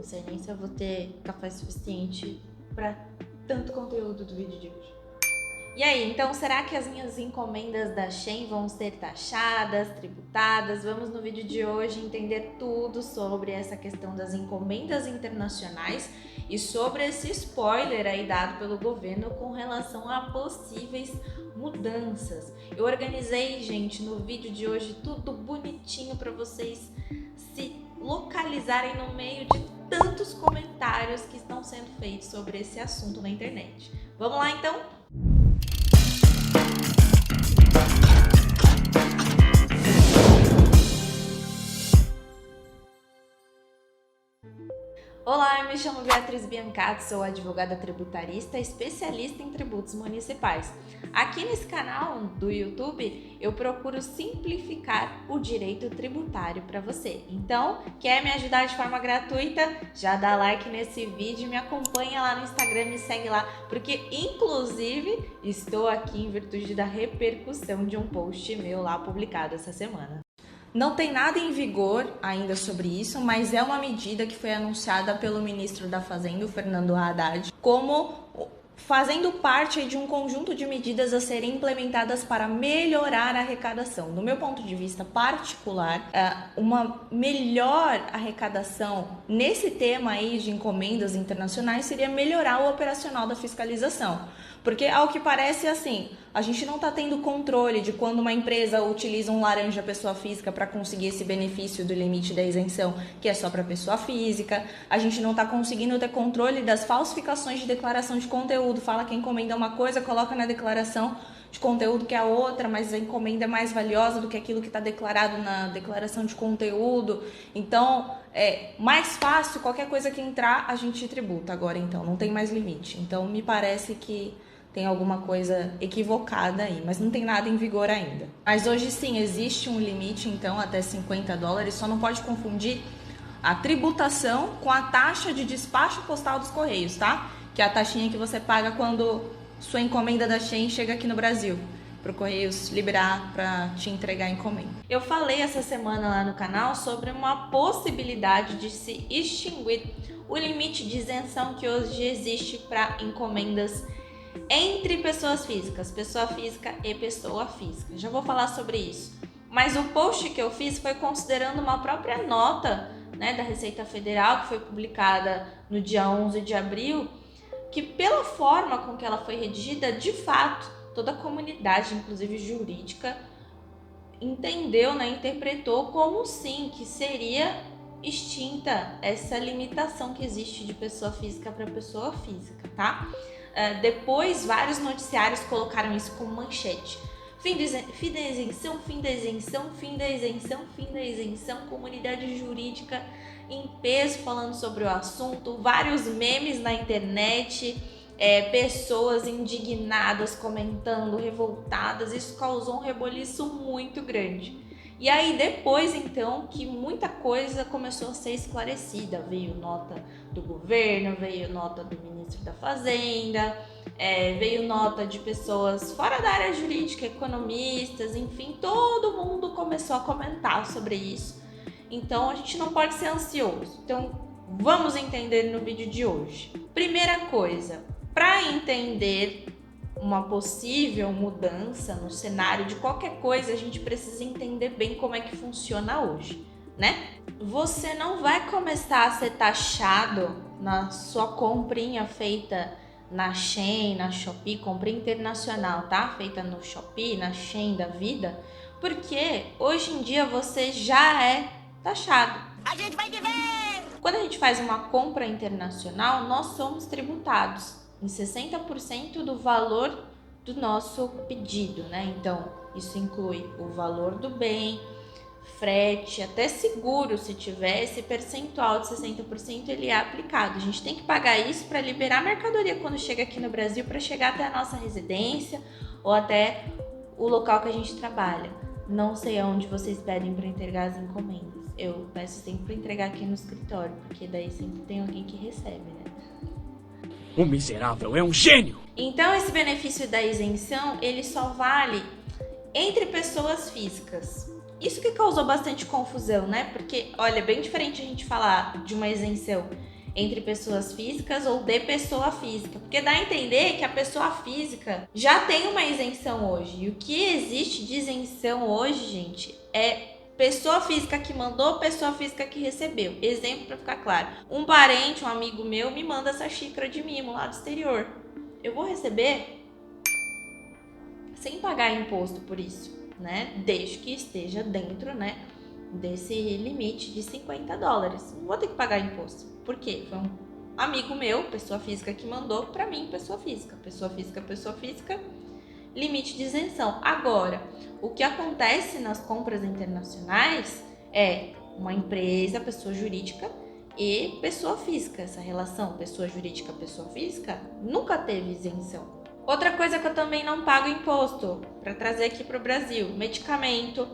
Não sei nem se eu vou ter café suficiente para tanto conteúdo do vídeo de hoje. E aí, então será que as minhas encomendas da Shein vão ser taxadas, tributadas? Vamos no vídeo de hoje entender tudo sobre essa questão das encomendas internacionais e sobre esse spoiler aí dado pelo governo com relação a possíveis mudanças. Eu organizei, gente, no vídeo de hoje tudo bonitinho para vocês se localizarem no meio de tantos comentários que estão sendo feitos sobre esse assunto na internet. Vamos lá então? Olá, eu me chamo Beatriz Biancato, sou advogada tributarista, especialista em tributos municipais. Aqui nesse canal do YouTube, eu procuro simplificar o direito tributário para você. Então, quer me ajudar de forma gratuita? Já dá like nesse vídeo, me acompanha lá no Instagram, me segue lá, porque inclusive estou aqui em virtude da repercussão de um post meu lá publicado essa semana. Não tem nada em vigor ainda sobre isso, mas é uma medida que foi anunciada pelo ministro da Fazenda, o Fernando Haddad, como fazendo parte de um conjunto de medidas a serem implementadas para melhorar a arrecadação. Do meu ponto de vista particular, uma melhor arrecadação nesse tema aí de encomendas internacionais seria melhorar o operacional da fiscalização. Porque, ao que parece, assim, a gente não está tendo controle de quando uma empresa utiliza um laranja pessoa física para conseguir esse benefício do limite da isenção, que é só para pessoa física. A gente não está conseguindo ter controle das falsificações de declaração de conteúdo. Fala que a encomenda é uma coisa, coloca na declaração de conteúdo que é a outra, mas a encomenda é mais valiosa do que aquilo que está declarado na declaração de conteúdo. Então, é mais fácil, qualquer coisa que entrar, a gente tributa agora, então, não tem mais limite. Então, me parece que tem alguma coisa equivocada aí, mas não tem nada em vigor ainda. Mas hoje sim, existe um limite, então, até $50, só não pode confundir a tributação com a taxa de despacho postal dos Correios, tá? Que é a taxinha que você paga quando sua encomenda da Shein chega aqui no Brasil, para o Correios liberar para te entregar a encomenda. Eu falei essa semana lá no canal sobre uma possibilidade de se extinguir o limite de isenção que hoje existe para encomendas entre pessoas físicas, pessoa física e pessoa física. Já vou falar sobre isso. Mas o post que eu fiz foi considerando uma própria nota, né, da Receita Federal, que foi publicada no dia 11 de abril, que pela forma com que ela foi redigida, de fato, toda a comunidade, inclusive jurídica, entendeu, né, interpretou como sim, que seria extinta essa limitação que existe de pessoa física para pessoa física, tá? Depois, vários noticiários colocaram isso como manchete. Fim da isenção, fim da isenção, fim da isenção, fim da isenção, comunidade jurídica em peso falando sobre o assunto, vários memes na internet, pessoas indignadas, comentando, revoltadas. Isso causou um reboliço muito grande. E aí depois, então, que muita coisa começou a ser esclarecida, veio nota do governo, veio nota do ministro da Fazenda, veio nota de pessoas fora da área jurídica, economistas, enfim, todo mundo começou a comentar sobre isso. Então a gente não pode ser ansioso. Então vamos entender no vídeo de hoje. Primeira coisa, para entender uma possível mudança no cenário de qualquer coisa, a gente precisa entender bem como é que funciona hoje, né? Você não vai começar a ser taxado na sua comprinha feita na Shein, na Shopee, compra internacional, tá? Feita no Shopee, na Shein da vida, porque hoje em dia você já é taxado. A gente vai te ver! Quando a gente faz uma compra internacional, nós somos tributados em 60% do valor do nosso pedido, né? Então, isso inclui o valor do bem, frete, até seguro, se tiver esse percentual de 60%, ele é aplicado. A gente tem que pagar isso para liberar a mercadoria quando chega aqui no Brasil, para chegar até a nossa residência ou até o local que a gente trabalha. Não sei aonde vocês pedem para entregar as encomendas. Eu peço sempre para entregar aqui no escritório, porque daí sempre tem alguém que recebe, né? O miserável é um gênio! Então, esse benefício da isenção, ele só vale entre pessoas físicas. Isso que causou bastante confusão, né? Porque, olha, é bem diferente a gente falar de uma isenção entre pessoas físicas ou de pessoa física, porque dá a entender que a pessoa física já tem uma isenção hoje. E o que existe de isenção hoje, gente, é pessoa física que mandou, pessoa física que recebeu. Exemplo para ficar claro. Um parente, um amigo meu me manda essa xícara de mimo lá do exterior. Eu vou receber sem pagar imposto por isso, né? Desde que esteja dentro, né, desse limite de $50. Não vou ter que pagar imposto. Por quê? Foi um amigo meu, pessoa física, que mandou para mim, pessoa física. Pessoa física, limite de isenção. Agora, o que acontece nas compras internacionais é uma empresa, pessoa jurídica e pessoa física. Essa relação pessoa jurídica, pessoa física nunca teve isenção. Outra coisa que eu também não pago imposto, para trazer aqui para o Brasil, medicamento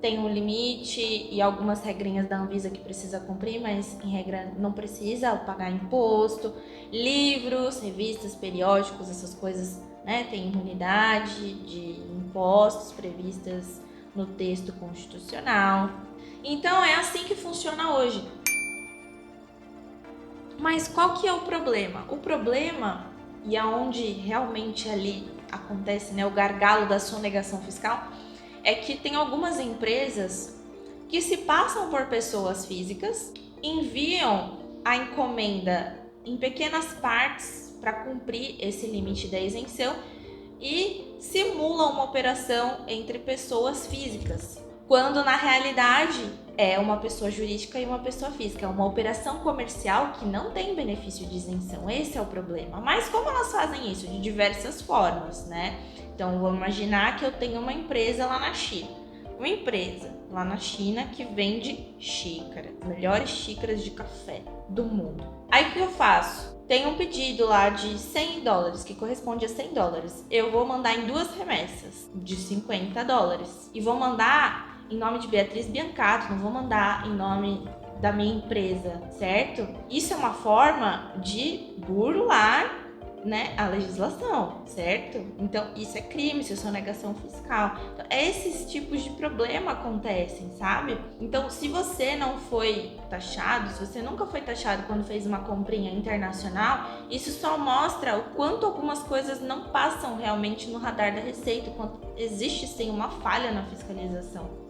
tem um limite e algumas regrinhas da Anvisa que precisa cumprir, mas em regra não precisa pagar imposto. Livros, revistas, periódicos, essas coisas, né, tem imunidade de impostos previstas no texto constitucional. Então é assim que funciona hoje. Mas qual que é o problema? O problema, e aonde realmente ali acontece, né, o gargalo da sonegação fiscal, é que tem algumas empresas que se passam por pessoas físicas, enviam a encomenda em pequenas partes para cumprir esse limite da isenção e simulam uma operação entre pessoas físicas, quando na realidade é uma pessoa jurídica e uma pessoa física. É uma operação comercial que não tem benefício de isenção. Esse é o problema. Mas como elas fazem isso? De diversas formas, né? Então, vamos imaginar que eu tenho uma empresa lá na China. Uma empresa lá na China que vende xícara, melhores xícaras de café do mundo. Aí o que eu faço? Tem um pedido lá de $100, que corresponde a $100. Eu vou mandar em 2 remessas de $50. E vou mandar em nome de Beatriz Biancato, não vou mandar em nome da minha empresa, certo? Isso é uma forma de burlar, né, a legislação, certo? Então, isso é crime, isso é sonegação fiscal. Então, esses tipos de problema acontecem, sabe? Então, se você não foi taxado, se você nunca foi taxado quando fez uma comprinha internacional, isso só mostra o quanto algumas coisas não passam realmente no radar da Receita, o quanto existe sim uma falha na fiscalização.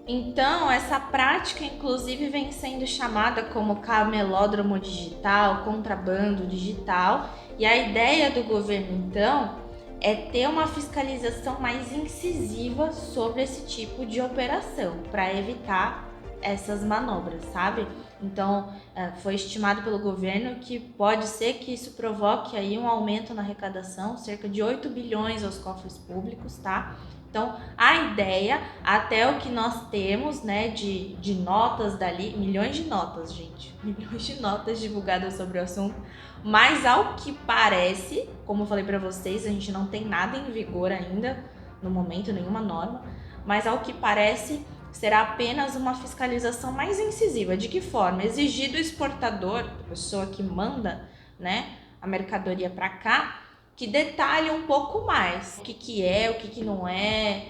Então, essa prática, inclusive, vem sendo chamada como camelódromo digital, contrabando digital. E a ideia do governo, então, é ter uma fiscalização mais incisiva sobre esse tipo de operação, para evitar essas manobras, sabe? Então, foi estimado pelo governo que pode ser que isso provoque aí um aumento na arrecadação, cerca de 8 bilhões aos cofres públicos, tá? Então, a ideia, até o que nós temos, né, de notas dali, milhões de notas, gente, milhões de notas divulgadas sobre o assunto, mas ao que parece, como eu falei para vocês, a gente não tem nada em vigor ainda, no momento, nenhuma norma, mas ao que parece, será apenas uma fiscalização mais incisiva. De que forma? Exigir do exportador, a pessoa que manda, né, a mercadoria para cá, que detalhe um pouco mais o que é, o que não é,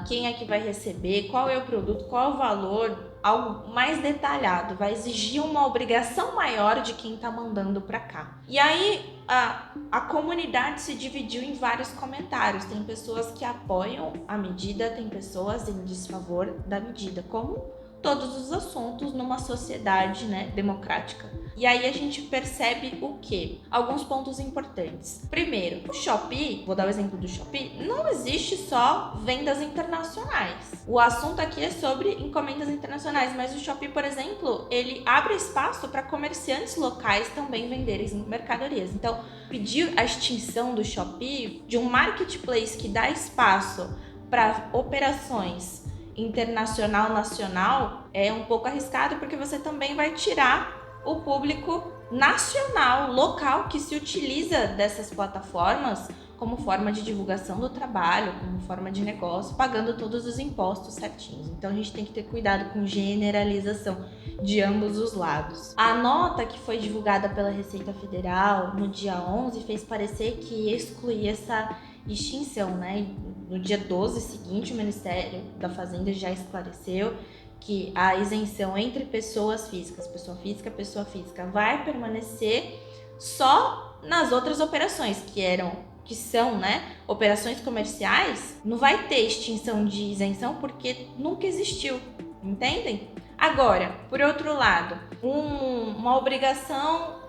quem é que vai receber, qual é o produto, qual é o valor, algo mais detalhado, vai exigir uma obrigação maior de quem está mandando para cá. E aí a comunidade se dividiu em vários comentários, tem pessoas que apoiam a medida, tem pessoas em desfavor da medida, como todos os assuntos numa sociedade, né, democrática. E aí a gente percebe o quê? Alguns pontos importantes. Primeiro, o Shopee, vou dar o exemplo do Shopee, não existe só vendas internacionais. O assunto aqui é sobre encomendas internacionais, mas o Shopee, por exemplo, ele abre espaço para comerciantes locais também venderem mercadorias. Então, pedir a extinção do Shopee, de um marketplace que dá espaço para operações internacional, nacional, é um pouco arriscado, porque você também vai tirar o público nacional, local, que se utiliza dessas plataformas como forma de divulgação do trabalho, como forma de negócio, pagando todos os impostos certinhos. Então a gente tem que ter cuidado com generalização de ambos os lados. A nota que foi divulgada pela Receita Federal no dia 11 fez parecer que excluía essa extinção, né? no dia 12 seguinte, o Ministério da Fazenda já esclareceu que a isenção entre pessoa física, vai permanecer só nas outras operações, que são, né, operações comerciais. Não vai ter extinção de isenção porque nunca existiu, entendem? Agora, por outro lado, uma obrigação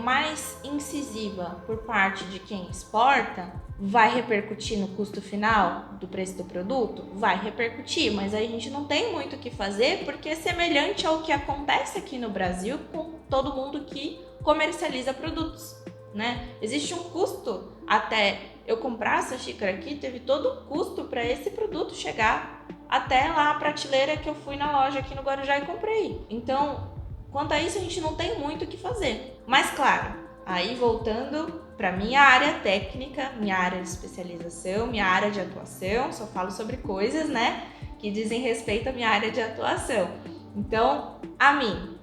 mais incisiva por parte de quem exporta vai repercutir no custo final do preço do produto? Vai repercutir, mas aí a gente não tem muito o que fazer porque é semelhante ao que acontece aqui no Brasil com todo mundo que comercializa produtos, né? Existe um custo até eu comprar essa xícara aqui, teve todo um custo para esse produto chegar até lá a prateleira que eu fui na loja aqui no Guarujá e comprei. Então, quanto a isso, a gente não tem muito o que fazer. Mas, claro, aí voltando para minha área técnica, minha área de especialização, minha área de atuação, só falo sobre coisas, né, que dizem respeito à minha área de atuação. Então, a mim,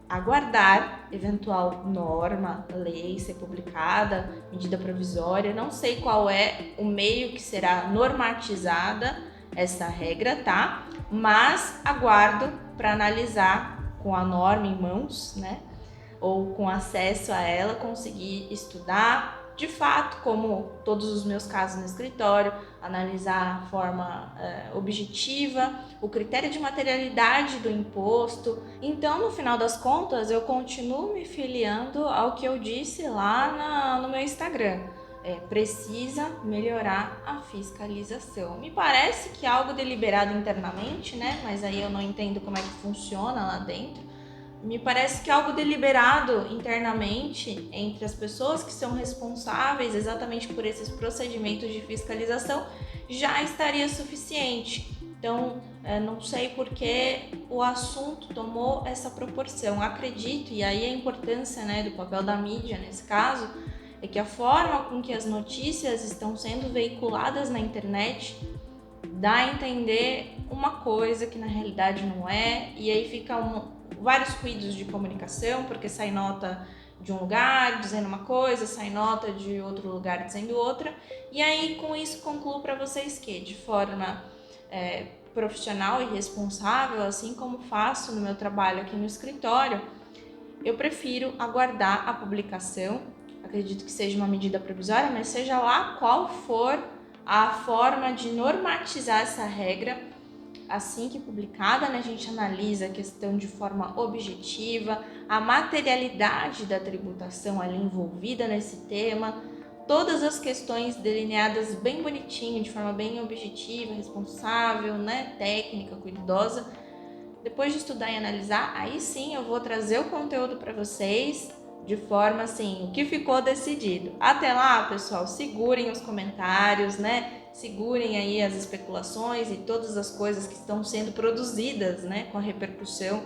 aguardar eventual norma, lei ser publicada, medida provisória, não sei qual é o meio que será normatizada essa regra, tá? Mas aguardo para analisar com a norma em mãos, né? Ou com acesso a ela, conseguir estudar de fato, como todos os meus casos no escritório, analisar a forma objetiva, o critério de materialidade do imposto. Então, no final das contas, eu continuo me filiando ao que eu disse lá no meu Instagram. Precisa melhorar a fiscalização. Me parece que é algo deliberado internamente, né? Mas aí eu não entendo como é que funciona lá dentro. Me parece que é algo deliberado internamente entre as pessoas que são responsáveis exatamente por esses procedimentos de fiscalização já estaria suficiente. Então, não sei por que o assunto tomou essa proporção. Acredito, e aí a importância, né, do papel da mídia nesse caso, é que a forma com que as notícias estão sendo veiculadas na internet dá a entender uma coisa que na realidade não é, e aí fica vários ruídos de comunicação, porque sai nota de um lugar dizendo uma coisa, sai nota de outro lugar dizendo outra, e aí com isso concluo para vocês que de forma profissional e responsável, assim como faço no meu trabalho aqui no escritório, eu prefiro aguardar a publicação. Acredito que seja uma medida provisória, mas seja lá qual for a forma de normatizar essa regra, assim que publicada, né, a gente analisa a questão de forma objetiva, a materialidade da tributação ali envolvida nesse tema, todas as questões delineadas bem bonitinho, de forma bem objetiva, responsável, né, técnica, cuidadosa. Depois de estudar e analisar, aí sim eu vou trazer o conteúdo para vocês de forma assim, o que ficou decidido. Até lá, pessoal, segurem os comentários, né? Segurem aí as especulações e todas as coisas que estão sendo produzidas, né, com a repercussão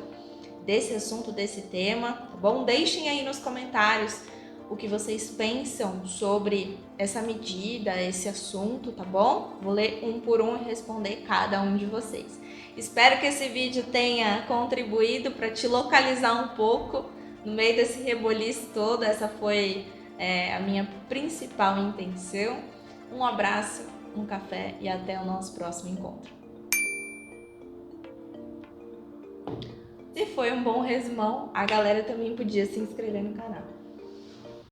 desse assunto, desse tema, tá bom? Deixem aí nos comentários o que vocês pensam sobre essa medida, esse assunto, tá bom? Vou ler um por um e responder cada um de vocês. Espero que esse vídeo tenha contribuído para te localizar um pouco no meio desse reboliço todo. Essa foi a minha principal intenção. Um abraço, um café e até o nosso próximo encontro. Se foi um bom resumão, a galera também podia se inscrever no canal.